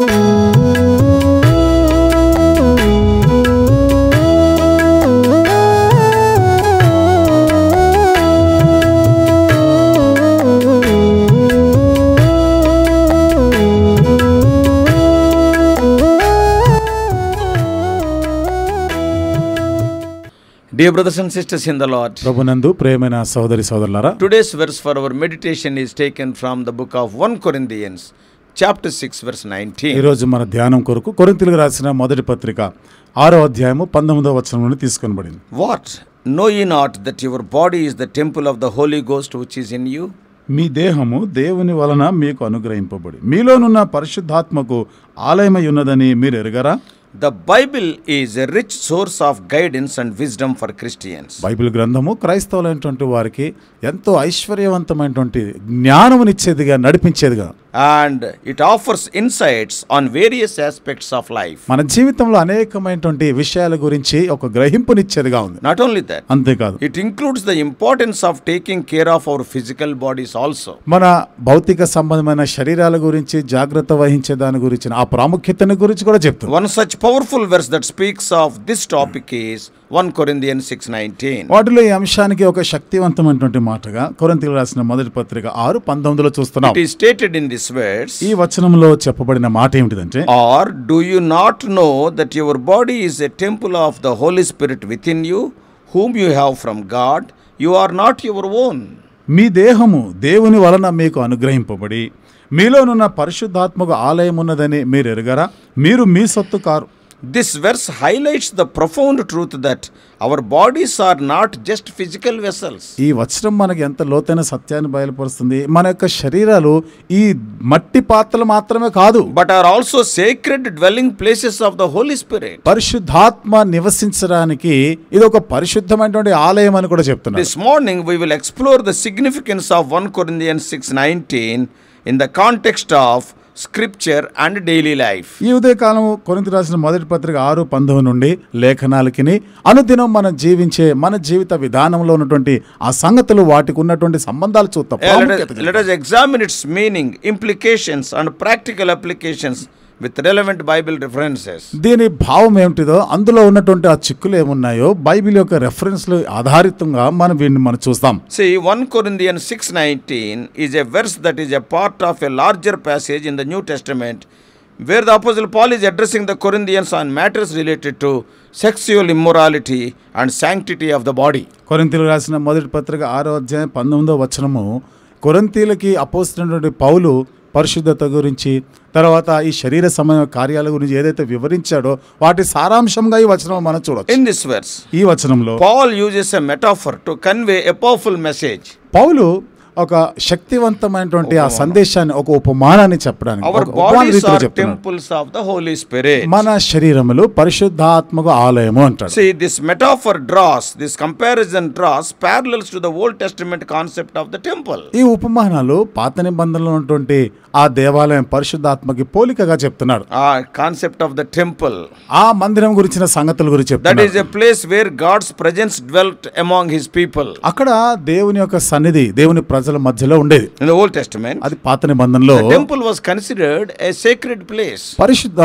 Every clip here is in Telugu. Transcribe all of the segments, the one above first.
Dear brothers and sisters in the Lord, ప్రభునందు ప్రియమైన సహోదరి సహోదరులారా, today's verse for our meditation is taken from the book of 1 Corinthians, chapter 6, verse 19. ఈ రోజు మన ధ్యానం కొరకు కొరింథీయులకు రాసిన మొదటి పత్రిక 6వ అధ్యాయము 19వ వచనం నుండి తీసుకొనబడింది. What? Know ye not that your body is the temple of the Holy Ghost which is in you? మీ దేహము దేవుని వలన మీకు అనుగ్రహింపబడి మీలోనున్న పరిశుద్ధాత్మకు ఆలయమై ఉన్నదని మీరు ఎరుగరా? The Bible is a rich source of guidance and wisdom for Christians. Bible గ్రంథము క్రైస్తవులైనటువంటి వారికి ఎంతో ఐశ్వర్యవంతమైనటువంటి జ్ఞానమునిచ్చేదిగా, నడిపించేదిగా, and it offers insights on various aspects of life. మన జీవితంలో అనేకమైనటువంటి విషయాల గురించి ఒక గ్రహింపునిచ్చేదిగా ఉంది. Not only that, అంతేకాదు, it includes the importance of taking care of our physical bodies also. మన భౌతిక సంబంధమైన శరీరాల గురించి జాగ్రత్త వహించే దాని గురించి, ఆ ప్రాముఖ్యతను గురించి కూడా చెప్తుంది. One such powerful verse that speaks of this topic is 1 Corinthians 6:19. వాటిలో ఈ అంశానికి ఒక శక్తివంతమైనటువంటి మాటగా కొరింథీయులకు రాసిన మొదటి పత్రిక 6:19లో చూస్తున్నాం. It is stated in this verse, ఈ వచనంలో చెప్పబడిన మాట ఏమిటిదంటే, or do you not know that your body is a temple of the Holy Spirit within you, whom you have from God? You are not your own. మీ దేహము దేవుని వలన మీకు అనుగ్రహింపబడి మీలోనున్న పరిశుద్ధాత్మకు ఆలయం ఉన్నదని మీరు ఎరుగరా? మీరు మీ సొత్తు car. This verse highlights the profound truth that our bodies are not just physical vessels. ఈ వచనం మనకి ఎంత లోతైన సత్యాన్ని బయలుపరుస్తుంది. మన యొక్క శరీరాలు ఈ మట్టి పాత్రలు మాత్రమే కాదు, but are also sacred dwelling places of the Holy Spirit. పరిశుద్ధాత్మ నివసించడానికి ఇది ఒక పరిశుద్ధమైనటువంటి ఆలయం అని కూడా చెప్తున్నారు. This morning we will explore the significance of 1 Corinthians 6:19 in the context of scripture and daily life. ఈ ఉదయకాలం కొరింథీయులకు రాసిన మొదటి పత్రిక 6:19 నుండి లేఖనాలకిని అనుదినం మనం జీవించే మన జీవిత విధానంలో ఉన్నటువంటి ఆ సంగతులు, వాటికి ఉన్నటువంటి సంబంధాలు చూద్దాం. Let us examine its meaning, implications and practical applications with relevant Bible references. దీని భావం ఏమిటిదో, అందులో ఉన్నటువంటి ఆ చిక్కులు ఏమున్నాయో బైబిల్ యొక్క రెఫరెన్స్లు ఆధారితంగా మనం చూస్తాం. See, 1 Corinthians 6:19 is a verse that is a part of a larger passage in the New Testament where the Apostle Paul is addressing the Corinthians on matters related to sexual immorality and sanctity of the body. కొరింథీయులకు రాసిన మొదటి పత్రిక 6వ అధ్యాయం 19వ వచనము కొరింథీయులకి అపోస్తలుడైన పౌలు పరిశుద్ధత గురించి, తర్వాత ఈ శరీర సంబంధ కార్యాల గురించి ఏదైతే వివరించాడో వాటి సారాంశంగా ఈ వచనం మనం చూడొచ్చు. In this verse, ఈ వచనంలో Paul uses a metaphor to convey a powerful message. పౌలు ఒక శక్తివంతమైనటువంటి ఆ సందేశాన్ని, ఒక ఉపమానాన్ని చెప్పడానికి, Our bodies are temples of the Holy Spirit. మన శరీరములు పరిశుద్ధాత్మకు ఆలయము అంటాడు. See, this comparison draws parallels to the Old Testament concept of the temple. ఈ ఉపమానాలు పాత నిబంధనలో ఉన్నటువంటి ఆ దేవాలయం పరిశుద్ధాత్మకి పోలికగా చెప్తున్నాడు. Concept of the temple. ఆ మందిరం గురించిన సంగతుల గురించి చెప్తున్నాడు. That is a place where God's presence dwelt among his people. అక్కడ దేవుని యొక్క సన్నిధి దేవుని ప్రజల మధ్యలో ఉండేది. In the Old Testament, అది పాత నిబంధనలో the temple was considered a sacred place. పరిశుద్ధ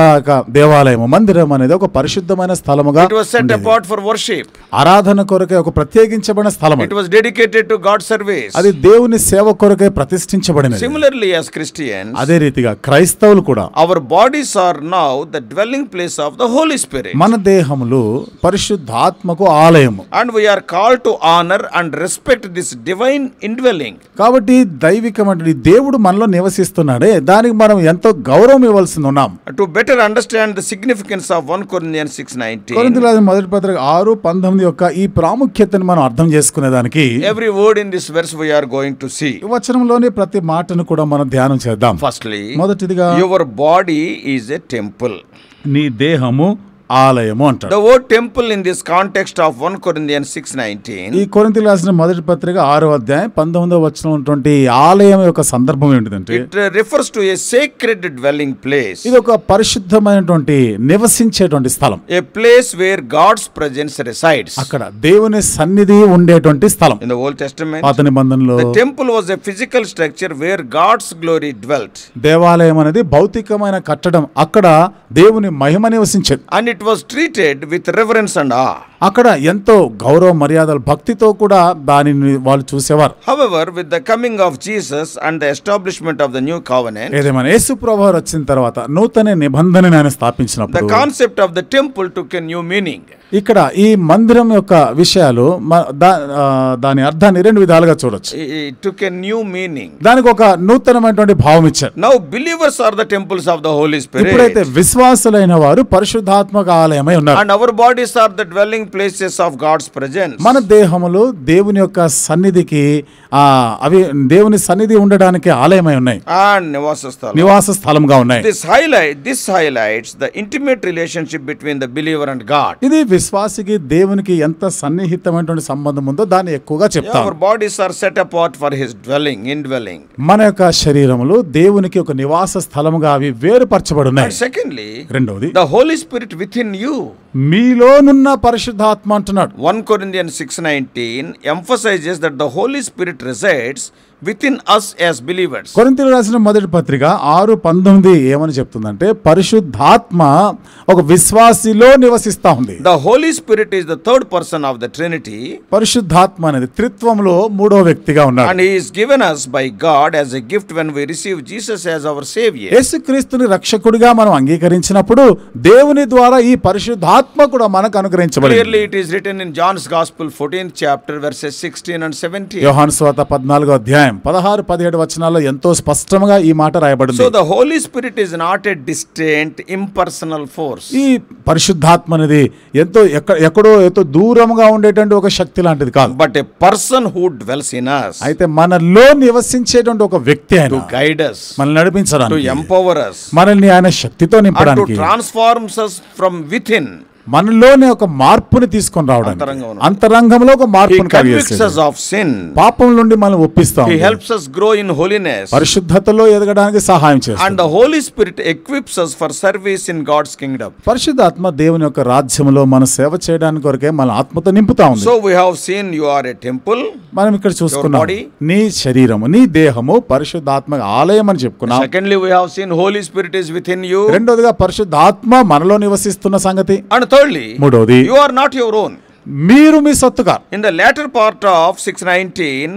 దేవాలయం, మందిరం అనేది ఒక పరిశుద్ధమైన స్థలముగా It was set apart for worship. ఆరాధన కొరకే ఒక ప్రత్యేకించబడిన స్థలం. It was dedicated to God's service. అది దేవుని సేవ కొరకే ప్రతిష్ఠించబడినది. Similarly, as Christians, అదే రీతిగా క్రైస్తవులు కూడా our bodies are now the dwelling place of the Holy Spirit. మన దేహములు పరిశుద్ధాత్మకు ఆలయము. And we are called to honor and respect this divine indwelling. కాబట్టి దైవికమైన దేవుడు మనలో నివసిస్తున్నాడే, దానికి మనం ఎంతో గౌరవం ఇవ్వాల్సి ఉన్నాం. To better understand the significance of 1 Corinthians 6:19, కొరింథీయులకు రాసిన మొదటి పత్రిక 6:19 యొక్క ఈ ప్రాముఖ్యతను మనం అర్థం చేసుకునేదానికి every word in this verse we are going to see. ఈ వచనంలోని ప్రతి మాటను కూడా మనం ధ్యానం చేద్దాం. Firstly, మొదటిదిగా, your body is a temple. నీ దేహము ఆలయము అంటాడు. The word temple in this context of 1 Corinthians 6:19, ఈ కొరింథీయులకు రాసిన మొదటి పత్రిక 6వ అధ్యాయం 19వ వచనం ఉన్నటువంటి ఆలయం యొక్క సందర్భం ఏంటిదంటే, it refers to a sacred dwelling place, ఇది ఒక పరిశుద్ధమైనటువంటి నివసించేటువంటి స్థలం, a place where God's presence resides. అక్కడ దేవుని సన్నిధి ఉండేటువంటి స్థలం. In the Old Testament, పాత నిబంధనలో the temple was a physical structure where God's glory dwelt, దేవాలయం అనేది భౌతికమైన కట్టడం, అక్కడ దేవుని మహిమ నివసించేది. and it was treated with reverence and awe. అక్కడ ఎంతో గౌరవ మర్యాదలు భక్తితో కూడా దానిని వాళ్ళు చూసేవారు. However, with the coming of Jesus and the establishment of the new covenant, ఏదేమైనా యేసు ప్రభువు వచ్చిన తర్వాత నూతన నిబంధనని ఆయన the స్థాపించినప్పుడు concept of the temple took a new meaning. ఇక్కడ ఈ మందిరం యొక్క విషయాలు దాని అర్థాన్ని రెండు విధాలుగా చూడొచ్చు. It took a new meaning. దానికి ఒక నూతనమైనటువంటి భావం ఇచ్చారు. Now believers are the temples of the Holy ఇప్పుడైతే Spirit, విశ్వాసులైన వారు పరిశుద్ధాత్మక ఆలయమై ఉన్నారు. and our bodies are the dwelling places of God's presence. మన దేహములు దేవుని యొక్క సన్నిధికి అవి దేవుని సన్నిధి ఉండడానికి ఆలయమై ఉన్నాయి, And Nivasasthalam. నివాస స్థలంగా ఉన్నాయి. This highlights the intimate relationship between the believer and God. ఇది విశ్వాసికి దేవునికి ఎంత సన్నిహితమైనటువంటి సంబంధం ఉందో దాన్ని ఎక్కువగా చెప్తాం. Our bodies are set apart for His dwelling, indwelling. మన యొక్క శరీరములు దేవునికి ఒక నివాస స్థలముగా అవి వేరుపరచబడి ఉన్నాయి. And secondly, రెండవది the Holy Spirit within you. మీలోనున్న పరిశుద్ధాత్మ అంటున్నాడు. 1 Corinthians 6:19 emphasizes that the Holy Spirit resides within us as believers. కొరింథీయులకు రాసిన మొదటి పత్రిక 6:19 ఏమని చెప్తుందంటే, పరిశుద్ధాత్మ ఒక విశ్వాసిలో నివసిస్తా ఉంది. The Holy Spirit is the third person of the Trinity, పరిశుద్ధాత్మ అనేది త్రిత్వంలో మూడో వ్యక్తిగా ఉన్నాడు. and He is given us by God as a gift when we receive Jesus as our Savior. యేసుక్రీస్తుని రక్షకుడిగా మనం అంగీకరించినప్పుడు దేవుని ద్వారా ఈ పరిశుద్ధాత్మ కూడా మనకు అనుగ్రహించబడింది. Clearly it is written in John's Gospel 14th chapter verses 16 and 17. యోహాను సువార్త 14వ అధ్యాయం 16-17 వచనాల్లో ఎంతో స్పష్టంగా ఈ మాట రాయబడింది. So the Holy Spirit is not a distant impersonal force. ఈ పరిశుద్ధాత్మ అనేది ఎక్కడో దూరంగా ఉండేటువంటి ఒక శక్తి లాంటిది కాదు, but a person who dwells in us, అయితే మనలో నివసించేటువంటి ఒక వ్యక్తి ఆయన, to guide us, మనల్ని to నడిపించడానికి, empower us, మనల్ని ఆయన శక్తితో and to నింపడానికి, transform us from within. మనలోనే ఒక మార్పుని తీసుకొని రావడానికి, అంతరంగంలో ఒక He మార్పుని convicts us కలిగిస్తాడు. of sin. పాపం నుండి మనం ఒప్పిస్తాం, He helps us grow in holiness. పరిశుద్ధతలో ఎదగడానికి సహాయం And చేస్తాడు. the Holy Spirit equips us for service in God's kingdom. పరిశుద్ధాత్మ దేవుని యొక్క రాజ్యంలో మన సేవ చేయడానికి కొరకే మన ఆత్మతో నింపుతా ఉంది. So we have seen you are a temple. మనం ఇక్కడ చూసుకున్నాం, body. నీ శరీరము, నీ దేహము పరిశుద్ధాత్మ ఆలయం అని చెప్పుకున్నాం. Secondly, we have seen Holy Spirit is within you. రెండోదిగా పరిశుద్ధాత్మ మనలో నివసిస్తున్న సంగతి. And thirdly, మూడోది, you are not your own. మీరు మీ సొత్తుగా. In the latter part of 6:19,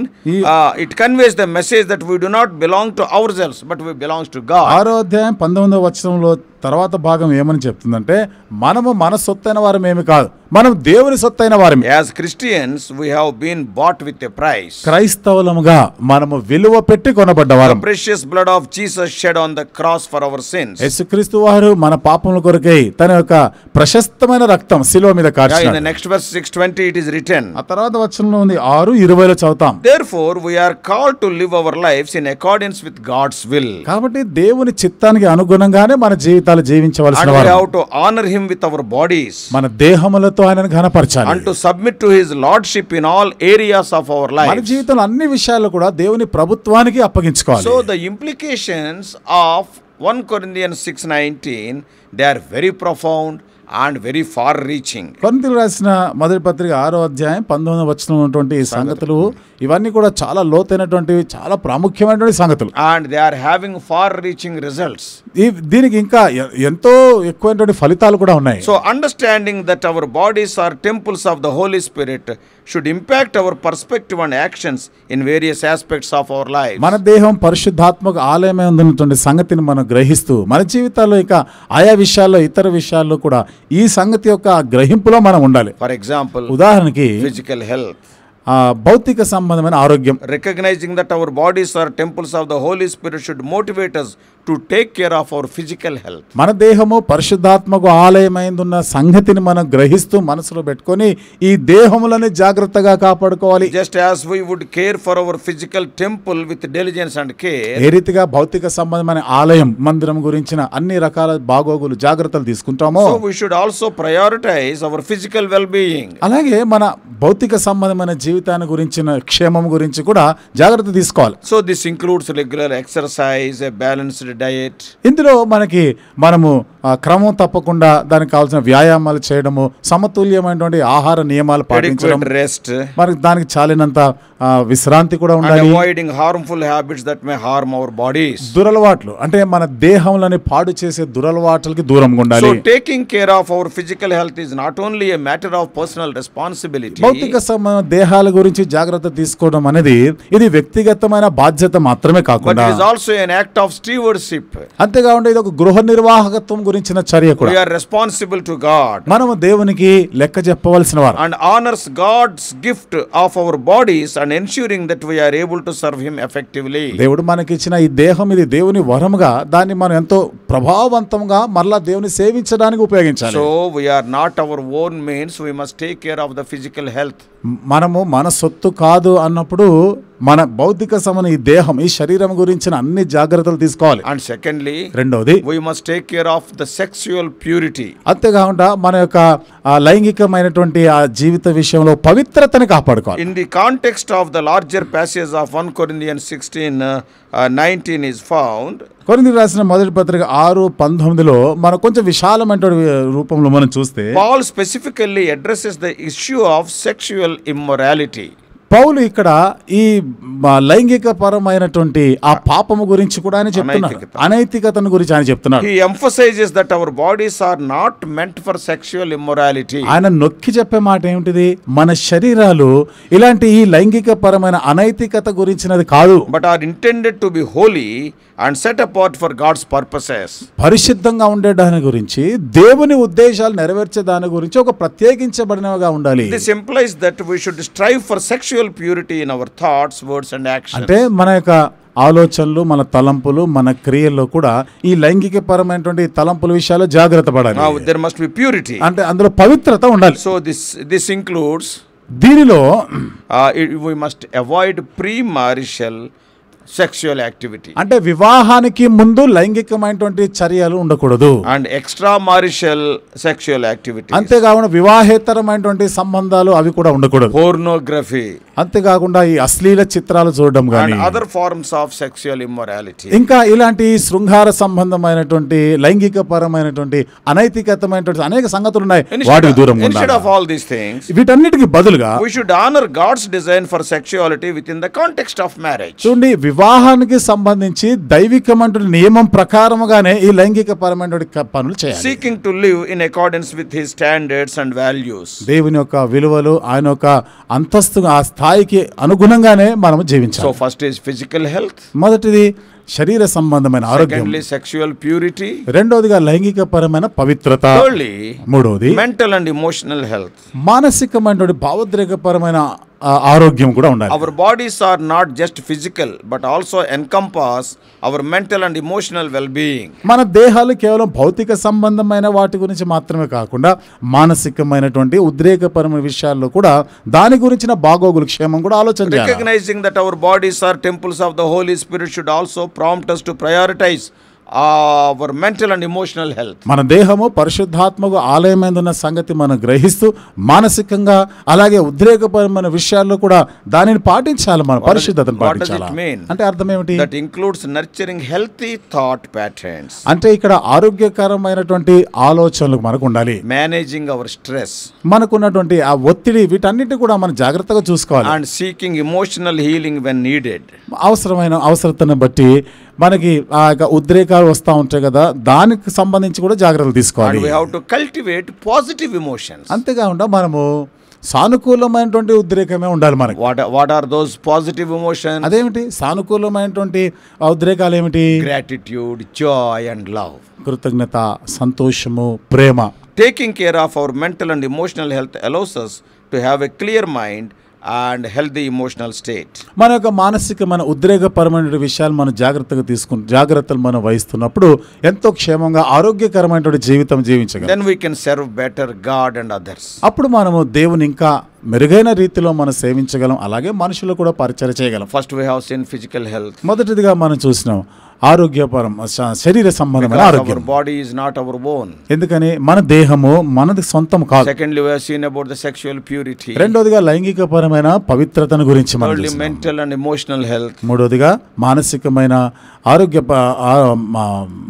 it conveys the message that we do not belong to ourselves, but we belong to God. 6వ అధ్యాయం 19వ వచనంలో తర్వాత భాగం ఏమని చెప్తుందంటే, మనము మన సొత్తైన వారమేమి కాదు, మనం దేవుని సొత్తైన వారమే. As Christians, we have been bought with a price. క్రైస్తవులముగా మనము విలువ పెట్టి కొనబడ్డవారం. The precious blood of Jesus shed on the cross for our sins. యేసుక్రీస్తు వారు మన పాపముల కొరకై తన యొక్క ప్రశస్తమైన రక్తం శిలువ మీద In the కార్చాడు. next verse 6:20 it is written, ఆ తర్వాత వచనంలో ఉంది 6:20లో చదువుతాం. therefore we are called to live our lives in accordance with God's will. కాబట్టి దేవుని చిత్తానికి అనుగుణంగానే మన జీవితాలు జీవించవలసిన And we వారు. have to honor Him with our bodies. మన దేహములతో ఆయనను ఘనపరచాలి. And to submit to His lordship in all areas of our మన lives. జీవితంలో అన్ని విషయాల్లో కూడా దేవుని ప్రభుత్వానికి అప్పగించుకోవాలి. So the implications of 1 Corinthians 6:19, they are very profound and very far reaching. కొరింథీయులకు రాసిన మొదటి పత్రిక 6వ అధ్యాయం 19వ వచనం ఉన్నటువంటి ఈ సంగతులు ఇవన్నీ కూడా చాలా లోతైనటువంటివి, చాలా ప్రాముఖ్యమైనటువంటి సంగతులు. And they are having far reaching results. దీనికి ఇంకా ఎంతో ఎక్కువైనటువంటి ఫలితాలు కూడా ఉన్నాయి. So understanding that our bodies are temples of the Holy Spirit should impact our perspective and actions in various aspects of our lives. మన దేహం పరిశుద్ధాత్మక ఆలయమే ఉందన్నటువంటి సంగతిని మనం గ్రహిస్తూ మన జీవితాల్లో ఇంకా ఆయా విషయాల్లో, ఇతర విషయాల్లో కూడా ఈ సంగతి యొక్క గ్రహింపులో మనం ఉండాలి. For example, ఉదాహరణకి physical health. భౌతిక సంబంధమైన ఆరోగ్యం. Recognizing that our bodies are temples of the Holy Spirit should motivate us to take care of our physical health. మన దేహము పరిశుద్ధాత్మకు ఆలయమైందున్న సంగతిని మనం గ్రహిస్తూ మనసులో పెట్టుకొని ఈ దేహములని జాగ్రత్తగా కాపాడుకోవాలి. Just as we would care for our physical temple with diligence and care, ఏ రీతిగా భౌతిక సంబంధమైన ఆలయం మందిరం గురించిన అన్ని రకాల బాగోగులు జాగ్రత్తలు తీసుకుంటామో, so we should also prioritize our physical well-being. అలాగే మన భౌతిక సంబంధమైన జీవితాన్ని గురించిన క్షేమం గురించి కూడా జాగ్రత్త తీసుకోవాలి. So this includes regular exercise, a balanced diet. ఇందులో మనము క్రమం తప్పకుండా దానికి కావాల్సిన వ్యాయామాలు చేయడము, సమతుల్యమైనటువంటి ఆహార నియమాలు పాటించడం, rest, మనకి దానికి చాలినంత విశ్రాంతి కూడా and ఉండాలి. avoiding harmful habits that may harm our bodies. దురలవాట్లు అంటే మన దేహంలోని పాడు చేసే దురలవాట్లకి దూరంగా ఉండాలి. So taking care of our physical health is not only a matter of personal responsibility. భౌతిక దేహాల గురించి జాగ్రత్త తీసుకోవడం అనేది ఇది వ్యక్తిగతమైన బాధ్యత మాత్రమే But కాకుండా it is also an act of stewardship. అంతేకాకుండా ఇది ఒక గృహ నిర్వాహకత్వం గురించిన చర్య కూడా. We are responsible to God మనము దేవునికి లెక్క చెప్పవలసిన వారు and honors God's gift of our bodies and ensuring that we are able to serve Him effectively. దేవుడు మనకిచ్చిన ఈ దేహం ఇది దేవుని వరముగా దాన్ని మనం ఎంతో ప్రభావవంతంగా మరలా దేవుని సేవించడానికి ఉపయోగించాలి. So we are not our own means. We must take care of the physical health. మనము మన సొత్తు కాదు అన్నప్పుడు మన భౌతిక ఈ దేహం ఈ శరీరం గురించిన అన్ని జాగ్రత్తలు తీసుకోవాలి. And secondly, రెండవది we must take care of the sexual purity. అంతేకాకుండా మన యొక్క లైంగికమైనటువంటి ఆ జీవిత విషయంలో పవిత్రతని కాపాడుకోవాలి. In the context of the larger passage of 1 Corinthians 16:19 is found. కొరింథీయులకు రాసిన మొదటి పత్రిక 6:19లో మనం కొంచెం విశాలమైన రూపంలో మనం చూస్తే Paul specifically addresses the issue of sexual immorality. పౌలు ఇక్కడ ఈ లైంగిక పరమైనటువంటి ఆ పాపము గురించి కూడా ఆయన చెప్తున్నాడు, అనైతికతను గురించి ఆయన చెప్తున్నాడు. He emphasizes that our bodies are not meant for sexual immorality. ఆయన నొక్కి చెప్పే మాట ఏమిటిది? మన శరీరాలు ఇలాంటి ఈ లైంగిక పరమైన అనైతికత గురించినది కాదు, but are intended to be holy and set apart for God's purposes. పరిశుద్ధంగా ఉండే దాని గురించి, దేవుని ఉద్దేశాలు నెరవేర్చే దాని గురించి ఒక ప్రత్యేకించబడినవిగా ఉండాలి. This implies that we should strive for sexual purity in our thoughts, words and actions. అంటే మన యొక్క ఆలోచనలు, మన తలంపులు, మన క్రియల్లో కూడా ఈ లైంగిక పరమైనటువంటి తలంపుల విషయాలు జాగ్రత్త పడాలి. Now there must be purity. అంటే అందులో పవిత్రత ఉండాలి. So this includes దీనిలో we must avoid premarital sexual activity. అంటే వివాహానికి ముందు లైంగికమైనటువంటి చర్యలు ఉండకూడదు. And extramarital sexual activity. అంతేకాకుండా వివాహేతరమైనటువంటి సంబంధాలు అవి కూడా ఉండకూడదు. Pornography. అంతేకాకుండా ఈ అశ్లీల చిత్రాలు చూడడం గాని and other forms of sexual immorality. ఇంకా ఇలాంటి శృంగార సంబంధమైనటువంటి లైంగిక పరమైనటువంటి అనైతికతమైనటువంటి అనేక సంగతులు ఉన్నాయి. వాటికి దూరంగా ఉండాలి. Instead of all these things, వీటన్నిటికి బదులుగా we should honor God's design for sexuality within the context of marriage. చూడండి, వివాహానికి సంబంధించి దైవికమైనటువంటి నియమం ప్రకారముగానే ఈ లైంగిక పరమైనటువంటి పనులు చేయాలి. Seeking to live in accordance with His standards and values. దేవుని యొక్క విలువలు, ఆయన యొక్క అంతస్తు, ఆ స్థాయికి అనుగుణంగానే మనం జీవించాలి. So first is physical health. మొదటిది శరీర సంబంధమైన ఆరోగ్యం. Secondly, sexual purity. రెండోదిగా లైంగిక పరమైన పవిత్రత. Thirdly, మూడోది mental and emotional health. మానసికమైనటువంటి భావోద్రేకపరమైన ఆరోగ్యం కూడా ఉండాలి. Our bodies are not just physical but also encompass our mental and emotional well-being. మన దేహాలు కేవలం భౌతిక సంబంధమైన వాటి గురించి మాత్రమే కాకుండా మానసికమైనటువంటి ఉద్రేకపరమైన విషయాల్లో కూడా దాని గురించిన బాగోగులు, క్షేమం కూడా ఆలోచన చేయాలి. Recognizing that our bodies are temples of the Holy Spirit should also prompt us to prioritize our mental and emotional health. మన దేహము పరిశుద్ధాత్మకు ఆలయమైందన్న సంగతి మనం గ్రహిస్తూ మానసికంగా అలాగే ఉద్రేకపరమైన విషయాల్లో కూడా దానిని పాటించాలి. మన పరిశుద్ధతను పాటించాలి. అంటే అర్థం ఏమిటి? That includes nurturing healthy thought patterns. అంటే ఇక్కడ ఆరోగ్యకరమైనటువంటి ఆలోచనలు మనకు ఉండాలి. Managing our stress. మనకున్నటువంటి ఆ ఒత్తిడి, వీటన్నిటి కూడా మనం జాగ్రత్తగా చూసుకోవాలి. And seeking emotional healing when needed. అవసరతను బట్టి మనకి ఆ ఉద్రేకాలు వస్తూ ఉంటాయి కదా, దానికి సంబంధించి కూడా జాగ్రత్తలు తీసుకోవాలి. And we have to cultivate positive emotions. అంతేకాకుండా మనము సానుకూలమైనటువంటి ఉద్రేకమే ఉండాలి మనకి. What are those positive emotions? అదేమిటి సానుకూలమైనటువంటి ఉద్రేకాలు ఏమిటి? Gratitude, joy and love. కృతజ్ఞత, సంతోషము, ప్రేమ. Taking care of our mental and emotional health allows us to have a clear mind and healthy emotional state. మన యొక్క మానసికమైన ఉద్రేకపరమైన విషయాలు మనం జాగ్రత్తలు మనం వహిస్తున్నప్పుడు ఎంతో క్షేమంగా ఆరోగ్యకరమైనటువంటి జీవితం జీవించగలం. Then we can serve better God and others. అప్పుడు మనము దేవుని ఇంకా మెరుగైన రీతిలో మనం సేవించగలం, అలాగే మనుషులు కూడా పరిచయం చేయగలం. First we have seen physical health. మొదటిదిగా మనం చూసినాం ఆరోగ్యపరం శరీర సంబంధమైన ఆరోగ్యం. Our body is not our own. ఎందుకని మన దేహము మనది సొంతం కాదు. Secondly, we have seen about the sexual purity. రెండోదిగా లైంగికపరమైన పవిత్రతను గురించి మనం Thirdly, చూసినాం. mental and emotional health. మూడోదిగా మానసికమైన ఆరోగ్య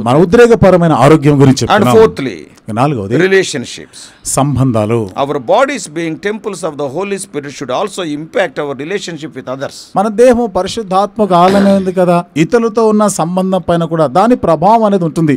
మన ఉద్రేకపరమైన ఆరోగ్యం గురించి And చెప్పుకున్నాం. fourthly, నాలుగవది relationships. సంబంధాలు. Our bodies being temples of the Holy Spirit should also impact our relationship with others. మన దేహం పరిశుద్ధాత్మక ఆలయం ఉంది కదా, ఇతరులతో ఉన్న సంబంధం పైన కూడా దాని ప్రభావం అనేది ఉంటుంది.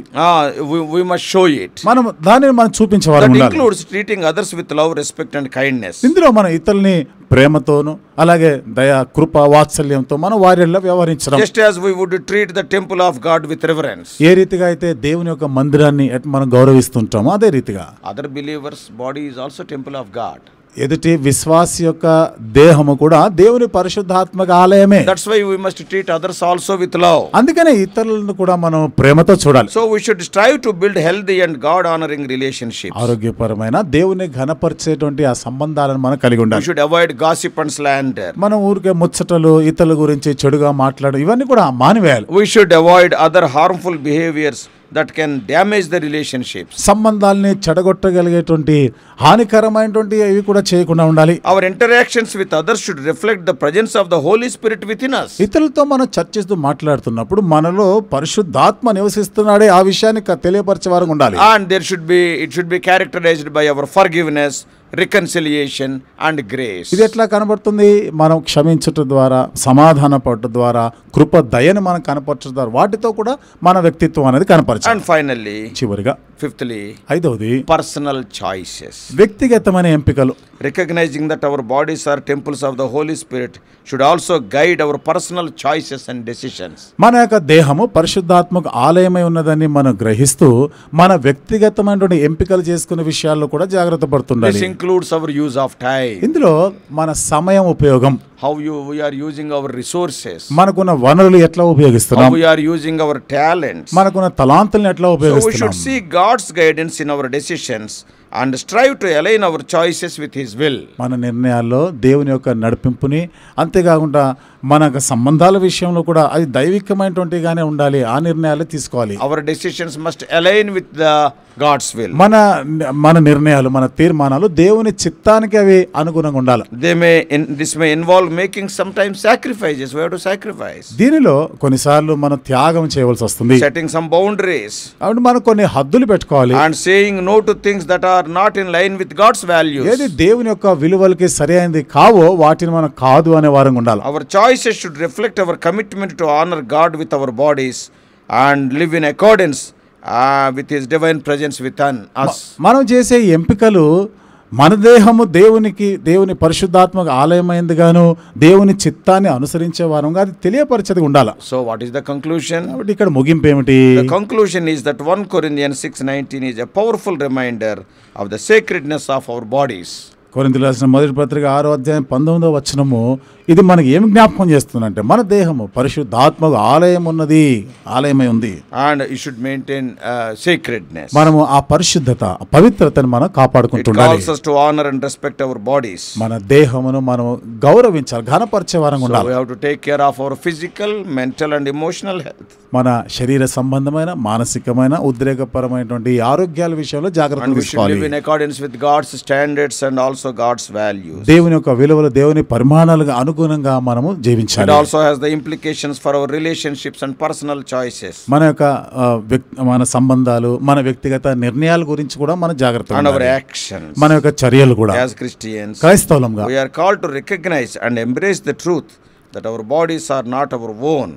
We must show it. మనం దానిని మనం చూపించేవారు That ఉండాలి. includes treating others with love, respect and kindness. ఇందులో మన ఇతరుల్ని ప్రేమతోను అలాగే దయ, కృప, వాత్సల్యంతో మనం వారిలో వ్యవహరించడం. Just as we would treat the temple of God with reverence. ఏ రీతిగా అయితే దేవుని యొక్క మందిరాన్ని మనం గౌరవిస్తుంటామో అదే రీతిగా Other believers' body is also temple of God. ఎదుటి విశ్వాసి యొక్క దేహము కూడా దేవుని పరిశుద్ధాత్మక ఆలయమే. That's why we must treat others also with love. అందుకనే ఇతరులను కూడా మనం ప్రేమతో చూడాలి. So we should strive to build healthy and God honoring relationships. ఆరోగ్యపరమైన దేవుని ఘనపరిచేటువంటి ఆ సంబంధాలను మనం కలిగి We ఉండాలి. should avoid gossip and slander. మనం ఊరికే ముచ్చటలు, ఇతరుల గురించి చెడుగా మాట్లాడు, ఇవన్నీ కూడా మానివేయాలి. We should avoid other harmful behaviors that can damage the relationships. సంబంధాలని చెడగొట్టగలిగేటువంటి హానికరమైనటువంటి ఇవి కూడా చేయకుండా ఉండాలి. Our interactions with others should reflect the presence of the Holy Spirit within us. ఇతరులతో మనం చర్చిస్తూ మాట్లాడుతున్నప్పుడు మనలో పరిశుద్ధాత్మ నివసిస్తున్నాడే ఆ విషయాన్ని తెలియపరిచే వారు ఉండాలి. And it should be characterized by our forgiveness, reconciliation and grace. ఇది ఎట్లా కనబడుతుంది? మనం క్షమించటం ద్వారా, సమాధాన పడటం ద్వారా, కృప, దయను మనం కనపరచడం ద్వారా వాటితో కూడా మన వ్యక్తిత్వం అనేది కనపరచాలి. And finally, చివరిగా fifthly, ఐదవది personal choices. వ్యక్తిగతమైన ఎంపికలు. Recognizing that our bodies are temples of the Holy Spirit should also guide our personal choices and decisions. మన యొక్క దేహము పరిశుద్ధాత్మక ఆలయమై ఉన్నదని మనం గ్రహిస్తూ మన వ్యక్తిగతమైనటువంటి ఎంపికలు చేసుకునే విషయాల్లో కూడా జాగ్రత్త పడుతుండాలి. This includes our use of time. ఇందులో మన సమయం ఉపయోగం, How we are using our resources. మనకున్న వనరులు ఎట్లా ఉపయోగిస్తున్నాం, How we are using our talents. మనకున్న తలాంతులను ఎట్లా So we ఉపయోగిస్తున్నాం. should seek God's guidance in our decisions and strive to align our choices with His will. మన నిర్ణయాల్లో దేవుని యొక్క నడిపింపుని, అంతేకాకుండా మన సంబంధాల విషయంలో కూడా అది దైవికమైనటువంటిగానే ఉండాలి. ఆ నిర్ణయాలు తీసుకోవాలి. Our decisions must align with the God's will. మన నిర్ణయాలు, మన తీర్మానాలు దేవుని చిత్తానికి అవి అనుగుణంగా ఉండాలి. This may involve making sometimes sacrifices. We have to sacrifice. దీనిలో కొన్నిసార్లు మనం త్యాగం చేయవలసి వస్తుంది. Setting some boundaries. కాబట్టి మనం కొన్ని హద్దులు పెట్టుకోవాలి. And saying no to things that are not in line with God's values. ఏది దేవుని యొక్క విలువలకి సరి అయినది కావో వాటిని మనం కాదు అనే వారంగా ఉండాలి. Our choices should reflect our commitment to honor God with our bodies and live in accordance with His divine presence within us. మనం చేసే ఎంపికలు మన దేహము దేవుని పరిశుద్ధాత్మక ఆలయమైంది గాను దేవుని చిత్తాన్ని అనుసరించే వారంగా అది తెలియపరిచేది ఉండాలి. So what is the conclusion? కాబట్టి ఇక్కడ ముగింపు ఏమిటి? The conclusion is that 1 Corinthians 6:19 is a powerful reminder of the sacredness of our bodies. కొరింథీయులకు రాసిన మొదటి పత్రిక 6వ అధ్యాయం 19వ వచనము ఇది మనకి ఏమి జ్ఞాపకం చేస్తుందంటే మన దేహము పరిశుద్ధాత్మక ఆలయమై ఉంది. And you should maintain sacredness. మనము ఆ పరిశుద్ధత, పవిత్రతను మనం కాపాడుకుంటుండాలి. It calls us to honor and respect our bodies. మన దేహమును మనం గౌరవించాలి, ఘనపరిచే వారంగా ఉండాలి. So we have to take care of our physical, mental and emotional health. మన శరీర సంబంధమైన, మానసికమైన, ఉద్రేకపరమైనటువంటి ఆరోగ్యాల విషయంలో జాగ్రత్తలు తీసుకోవాలి. And we should live in accordance with God's standards and also God's values. దేవుని యొక్క విలువలు, దేవుని పరిమాణాలకు అనుగుణంగా మనము జీవించాలి. It also has the implications for our relationships and personal choices. మన యొక్క మన సంబంధాలు, మన వ్యక్తిగత నిర్ణయాల గురించి కూడా మన జాగ్రత్తగా and ఉండాలి. our actions. మన యొక్క చర్యలు కూడా As Christians, క్రైస్తవులంగా we are called to recognize and embrace the truth that our bodies are not our own.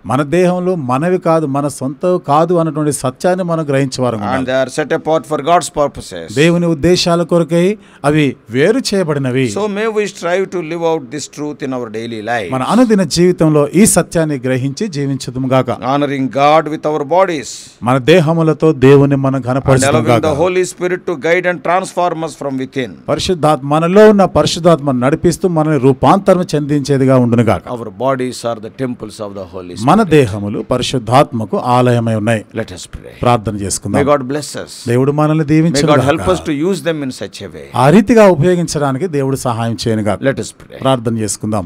మన దేహంలో మనవి కాదు, మన సొంతం కాదు అన్నటువంటి సత్యాన్ని మనం గ్రహించేవారు. And they are set apart for God's purposes. దేవుని ఉద్దేశాల కొరకై అవి వేరు చేయబడినవి. So may we strive to live out this truth in our daily life. మన అనుదిన జీవితంలో ఈ సత్యాన్ని గ్రహించి జీవించుదుము గాక. Honoring God with our bodies. మన దేహములతో దేవుని మనం ఘనపరచుదుము And allowing గాక. the Holy Spirit to guide and transform us from within. పరిశుద్ధాత్మ మనలో ఉన్న పరిశుద్ధాత్మ నడిపిస్తూ మనల్ని రూపాంతరం చెందించేదిగా ఉండును గాక. Our bodies are the temples of the Holy Spirit. మన దేహములు పరిశుద్ధాత్మకు ఆలయమై ఉన్నాయి. Let us pray. ప్రార్థన చేసుకుందాం. May God bless us. దేవుడు మనల్ని May దీవించును God గాక. help us to use them in such a way. ఆ రీతిగా ఉపయోగించడానికి దేవుడు సహాయం చేయను గాక. Let us pray. ప్రార్థన చేసుకుందాం.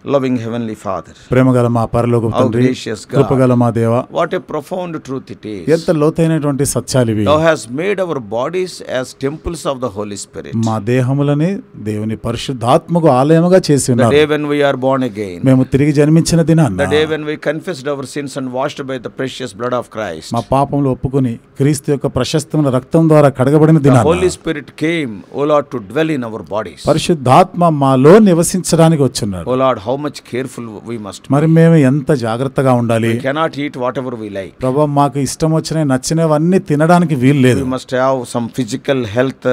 Loving Heavenly Father, ప్రేమగల మా పరలోకపు how తండ్రి, gracious God, కృపగల మా దేవ, what a profound truth it is. ఎంత లోతైనటువంటి సత్యాలు ఇవి. Thou hast made our bodies as temples of the Holy Spirit. మా దేహములని దేవుని పరిశుద్ధాత్మకు ఆలయముగా చేసి The ఉన్నారు. day when we are born again, మేము తిరిగి జన్మించిన దినాన, the day when we confessed our sins and washed by the precious blood of Christ, మా పాపములు ఒప్పుకొని క్రీస్తు యొక్క ప్రశస్తమైన రక్తం ద్వారా కడగబడిన the దినాన Holy Spirit came, O Lord, to dwell in our bodies. పరిశుద్ధాత్మ మాలో నివసించడానికి వచ్చున్నాడు. O Lord, how much careful we must be. మరి మేము ఎంత జాగ్రత్తగా ఉండాలి. We cannot eat whatever we like. ప్రభు మాకు ఇష్టం వచ్చినవి నచ్చినవన్నీ తినడానికి వీలు లేదు. We must have some physical health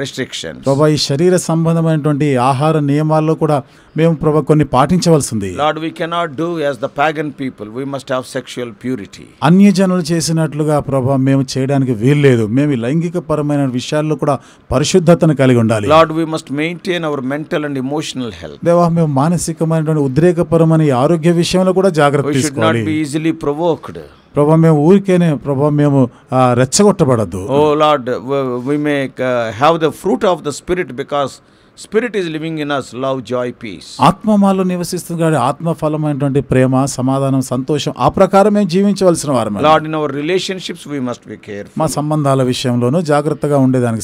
restrictions. ప్రభు ఈ శరీర సంబంధమైనటువంటి ఆహార నియమాల్లో కూడా మేము ప్రభు కొన్ని పాటించవలసింది. Lord, we cannot do as the pagan people. We must have sexual purity. అన్యజనులు చేసినట్లుగా ప్రభు మేము చేయడానికి వీలు లేదు. మేము ఈ లైంగిక పరమైన విషయాల్లో కూడా పరిశుద్ధతను కలిగి ఉండాలి. Lord, we must maintain our mental and emotional health. దేవా, మేము మానసికమైనటువంటి ఉద్రేకపరమైన ఈ ఆరోగ్య విషయంలో కూడా జాగ్రత్త We should not తీసుకోవాలి. be easily provoked. ప్రభు మేము ఊరికేనే ప్రభు మేము రెచ్చగొట్టబడద్దు. Oh Lord, we may have the fruit of the Spirit because Spirit is living in us, love, joy, peace. ఆత్మ మాలో నివసిస్తుంది కాబట్టి ఆత్మ ఫలమైనటువంటి ప్రేమ, సమాధానం, సంతోషం ఆ ప్రకారం మేము జీవించవలసిన వారమే. Lord, in our relationships we must be careful. మా సంబంధాల విషయంలోనూ జాగ్రత్తగా ఉండేదానికి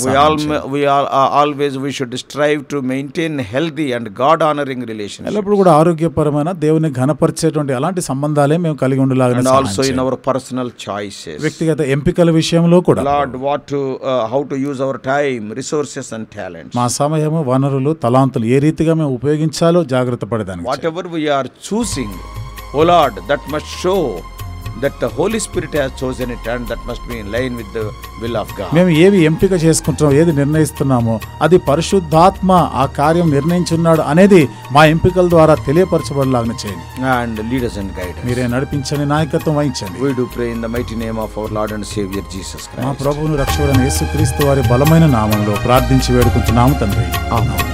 We should strive to maintain healthy and God honoring relationships. ఎల్లప్పుడూ కూడా ఆరోగ్యపరమైన దేవుని ఘనపరిచేటువంటి అలాంటి సంబంధాలే మేము కలిగి ఉండలాగా. And also in our personal choices. వ్యక్తిగత ఎంపికల విషయంలో కూడా Lord, how to use our time, resources and talents. మా సమయము, వనరులు, తలాంతులు ఏ రీతిగా మేము ఉపయోగించాలో జాగ్రత్త పడేదానికి. Whatever we are choosing, O Lord, that must show that the Holy Spirit has chosen it and that must be in line with the will of God. మేము ఏవి ఎంపిక చేసుకుంటున్నామో, ఏది నిర్ణయిస్తున్నామో అది పరిశుద్ధాత్మ ఆ కార్యం నిర్ణయించున్నాడు అనేది మా ఎంపికల ద్వారా తెలియపరచబడలాగా చేయండి. And lead us and guide us. మీరే నడిపించండి, నాయకత్వం వహించండి. We do pray in the mighty name of our Lord and Savior Jesus Christ. మా ప్రభువును రక్షకుడైన యేసుక్రీస్తు వారి బలమైన నామంలో ప్రార్థించి వేడుకుంటున్నాము తండ్రి. Amen.